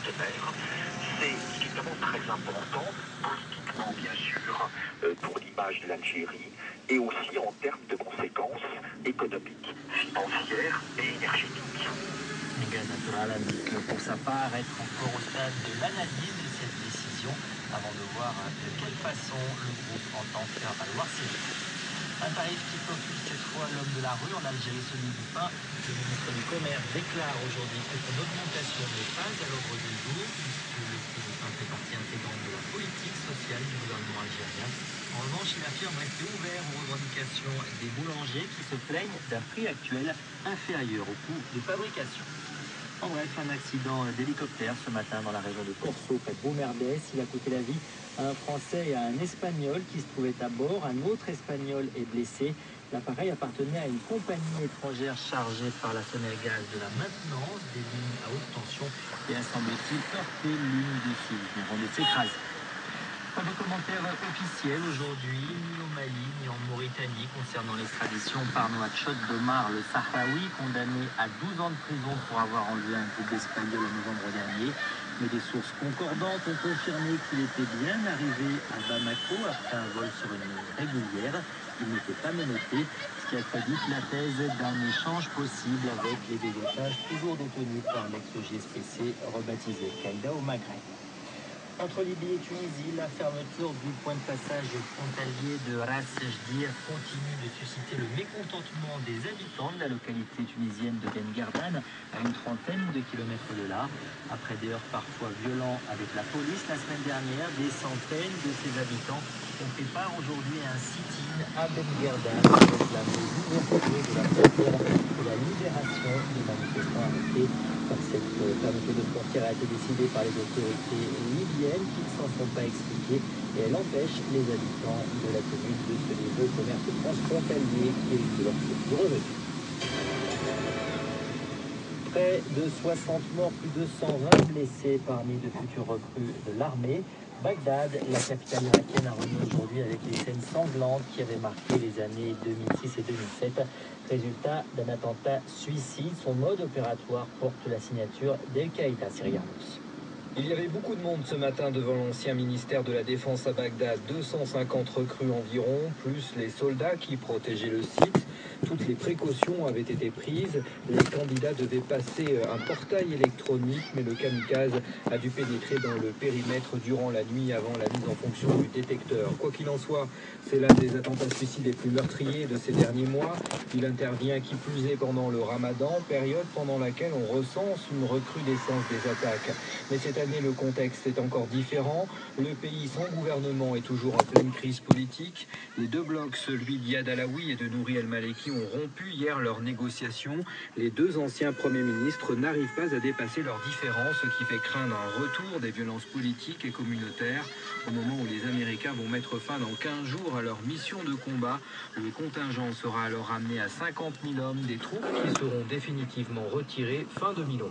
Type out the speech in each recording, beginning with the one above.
partenaires. C'est évidemment très important, politiquement bien sûr, pour l'image de l'Algérie, et aussi en termes de conséquences économiques, financières et énergétiques. Gaz Natural indique pour sa part être encore au stade de l'analyse de cette décision avant de voir de quelle façon le groupe entend faire valoir ses droits. Un tarif qui préoccupe cette fois l'homme de la rue en Algérie, celui du pain. Le ministre du Commerce déclare aujourd'hui que son augmentation n'est pas à l'ordre du jour puisque le prix du pain fait partie intégrante de la politique sociale du gouvernement algérien. En revanche, il affirme rester ouvert aux revendications des boulangers qui se plaignent d'un prix actuel inférieur au coût de fabrication. En bref, un accident d'hélicoptère ce matin dans la région de Corso, près de Boumerdès. Il a coûté la vie à un Français et à un Espagnol qui se trouvait à bord. Un autre Espagnol est blessé. L'appareil appartenait à une compagnie étrangère chargée par la Sénégal de la maintenance des lignes à haute tension et a semble-t-il heurté l'une des filles avant de s'écraser. Pas de commentaires officiels aujourd'hui, ni au Mali, ni en Mauritanie, concernant l'extradition par Nouakchott d'Omar le Sahraoui, condamné à 12 ans de prison pour avoir enlevé un groupe d'Espagnols en novembre dernier. Mais des sources concordantes ont confirmé qu'il était bien arrivé à Bamako après un vol sur une ligne régulière. Il n'était pas menotté, ce qui accrédite la thèse d'un échange possible avec les deux otages toujours détenus par l'ex-GSPC rebaptisé Qaïda au Maghreb. Entre Libye et Tunisie, la fermeture du point de passage frontalier de Ras Jdir continue de susciter le mécontentement des habitants de la localité tunisienne de Ben Guerdane, à une trentaine de kilomètres de là. Après des heurts parfois violents avec la police la semaine dernière, des centaines de ces habitants ont fait part aujourd'hui à un sit-in à Ben Guerdane pour réclamer l'ouverture de la frontière et la libération des manifestants arrêtés. Cette fermeture de frontière a été décidée par les autorités libyennes qui ne s'en sont pas expliquées et elle empêche les habitants de la commune de se livrer au commerce transfrontalier et de leur petit revenu. Près de 60 morts, plus de 120 blessés parmi de futurs recrues de l'armée. Bagdad, la capitale irakienne, a remis aujourd'hui avec les scènes sanglantes qui avaient marqué les années 2006 et 2007. Résultat d'un attentat suicide. Son mode opératoire porte la signature d'El-Qaïda syrianos. Il y avait beaucoup de monde ce matin devant l'ancien ministère de la Défense à Bagdad. 250 recrues environ, plus les soldats qui protégeaient le site. Toutes les précautions avaient été prises. Les candidats devaient passer un portail électronique, mais le kamikaze a dû pénétrer dans le périmètre durant la nuit avant la mise en fonction du détecteur. Quoi qu'il en soit, c'est l'un des attentats suicides les plus meurtriers de ces derniers mois. Il intervient qui plus est pendant le ramadan, période pendant laquelle on recense une recrudescence des attaques. Mais cette année, le contexte est encore différent. Le pays sans gouvernement est toujours en pleine crise politique. Les deux blocs, celui d'Iyad Alaoui et de Nouri El-Maleki, ont rompu hier leurs négociations. Les deux anciens premiers ministres n'arrivent pas à dépasser leurs différends, ce qui fait craindre un retour des violences politiques et communautaires. Au moment où les Américains vont mettre fin dans 15 jours à leur mission de combat, le contingent sera alors ramené à 50 000 hommes, des troupes qui seront définitivement retirées fin 2011.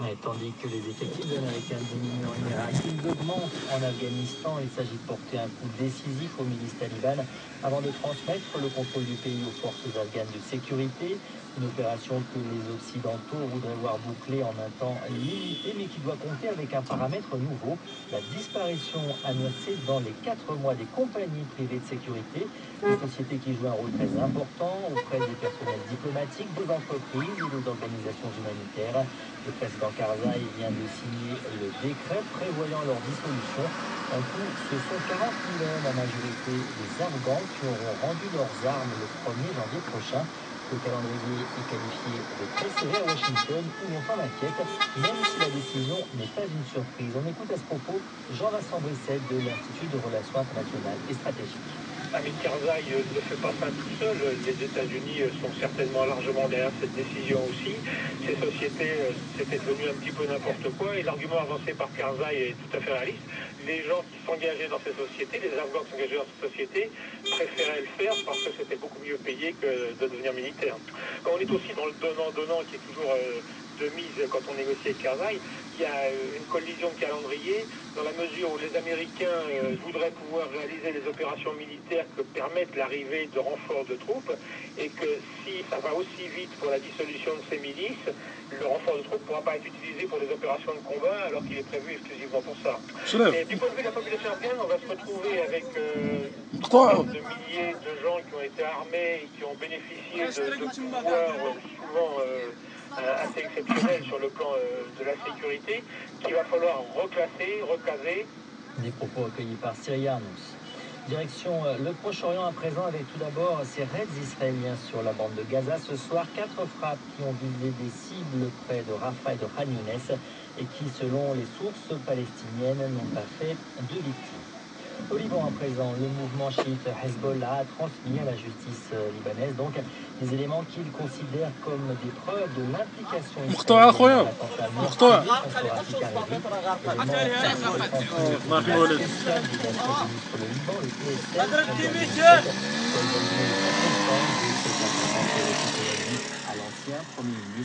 Et tandis que les effectifs américains diminuent en Irak, ils augmentent en Afghanistan. Il s'agit de porter un coup décisif aux milices talibanes avant de transmettre le contrôle du pays aux forces afghanes de sécurité. Une opération que les Occidentaux voudraient voir bouclée en un temps limité, mais qui doit compter avec un paramètre nouveau, la disparition annoncée dans les 4 mois des compagnies privées de sécurité, des sociétés qui jouent un rôle très important auprès des personnels diplomatiques, des entreprises et des organisations humanitaires. Le président Karzai vient de signer le décret prévoyant leur dissolution. En tout, ce sont 40 000 hommes, en majorité des Afghans, qui auront rendu leurs armes le 1er janvier prochain. Le calendrier est qualifié de très serré à Washington, où on s'en inquiète, même si la décision n'est pas une surprise. On écoute à ce propos Jean-Vincent Brisset de l'Institut de Relations internationales et stratégiques. Hamid Karzai ne fait pas ça tout seul. Les États-Unis sont certainement largement derrière cette décision aussi. Ces sociétés, c'était devenu un petit peu n'importe quoi. Et l'argument avancé par Karzai est tout à fait réaliste. Les gens qui s'engageaient dans ces sociétés, les Afghans qui s'engageaient dans ces sociétés, préféraient le faire parce que c'était beaucoup mieux payé que de devenir militaire. Quand on est aussi dans le donnant-donnant qui est toujours de mise quand on négocie avec Karzai, il y a une collision de calendrier, dans la mesure où les Américains voudraient pouvoir réaliser les opérations militaires que permettent l'arrivée de renforts de troupes, et que si ça va aussi vite pour la dissolution de ces milices, le renfort de troupes ne pourra pas être utilisé pour des opérations de combat, alors qu'il est prévu exclusivement pour ça. Et du point de vue de la population afghane, on va se retrouver avec de milliers de gens qui ont été armés et qui ont bénéficié de pouvoirs souvent assez exceptionnels sur le plan de la sécurité, qu'il va falloir reclasser, recaser. Des propos recueillis par Syria Arnous. Direction le Proche-Orient à présent, avec tout d'abord ces raids israéliens sur la bande de Gaza. Ce soir, 4 frappes qui ont visé des cibles près de Rafah et de Khan Younes et qui, selon les sources palestiniennes, n'ont pas fait de victimes. Au Liban à présent, le mouvement chiite Hezbollah a transmis à la justice libanaise donc des éléments qu'il considère comme des preuves de l'implication israélienne dans